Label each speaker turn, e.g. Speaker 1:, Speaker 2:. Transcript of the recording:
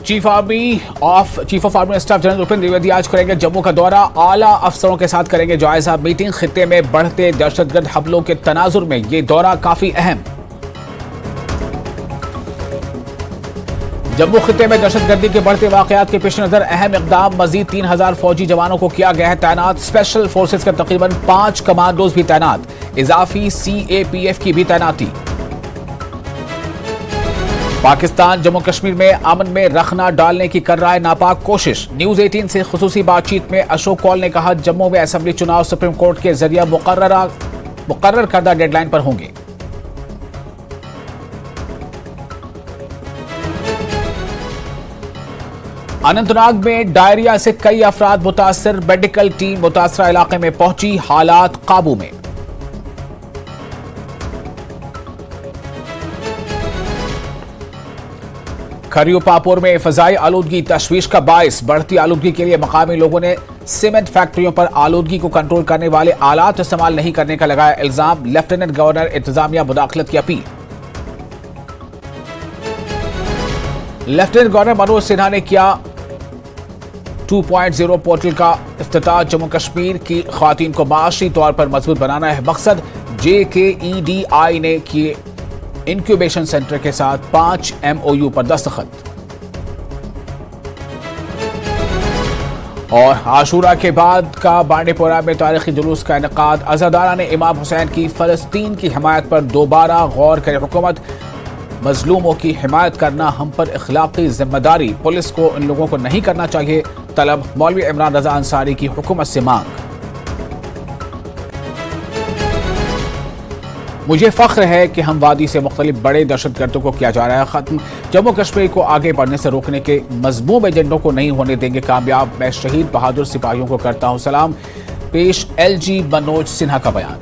Speaker 1: Chief of army staff general Upendra Dwivedi आज करेंगे जम्मू का दौरा। आला अफसरों के साथ करेंगे जायजा मीटिंग। खित्ते में बढ़ते दहशतगर्द हमलों के तनाजुर में ये दौरा काफी अहम। जम्मू खित्ते में दहशतगर्दी के बढ़ते वाकयात के पेश नजर अहम इकदाम। मजीद 3000 फौजी जवानों को किया गया है तैनात। स्पेशल फोर्सेज के तकरीबन 5 कमांडोज भी तैनात। इजाफी CAPF की भी तैनाती। पाकिस्तान जम्मू कश्मीर में अमन में रखना डालने की कर रहा है नापाक कोशिश। न्यूज 18 से खुसूसी बातचीत में अशोक कौल ने कहा, जम्मू में असेंबली चुनाव सुप्रीम कोर्ट के जरिए मुकर्रर करदा डेडलाइन पर होंगे। अनंतनाग में डायरिया से कई अफराद मुतासर। मेडिकल टीम मुतासरा इलाके में पहुंची, हालात काबू में। खरियो पापोर में फजाई आलूदगी तशवीश का बायस। बढ़ती आलूदगी के लिए मकामी लोगों ने सीमेंट फैक्ट्रियों पर आलूदगी को कंट्रोल करने वाले आलात इस्तेमाल नहीं करने का लगाया इल्जाम। लेफ्टिनेंट गवर्नर इंतजामिया मुदाखलत की appeal. Lieutenant governor Manoj Sinha ने किया 2.0 पोर्टल का इफ्तिताह। जम्मू कश्मीर की खवातीन को माशी तौर पर मजबूत बनाना है मकसद। JKEDI ने किए इंक्यूबेशन सेंटर के साथ 5 MOU पर दस्तखत। और आशूरा के बाद का बांडीपोरा में तारीखी जुलूस का इनेकाद। अज़ादारा ने इमाम हुसैन की फलस्तीन की हिमायत पर दोबारा गौर करे हुकूमत। मजलूमों की हिमायत करना हम पर इखलाकी जिम्मेदारी। पुलिस को इन लोगों को नहीं करना चाहिए तलब। मौलवी इमरान रजा अंसारी की हुकूमत से मांग। मुझे फख्र है कि हम वादी से मुख्तलिफ बड़े दहशतगर्दों को किया जा रहा है खत्म। जम्मू कश्मीर को आगे बढ़ने से रोकने के मजमूम एजेंडों को नहीं होने देंगे कामयाब। मैं शहीद बहादुर सिपाहियों को करता हूं सलाम। पेश LG मनोज सिन्हा का बयान।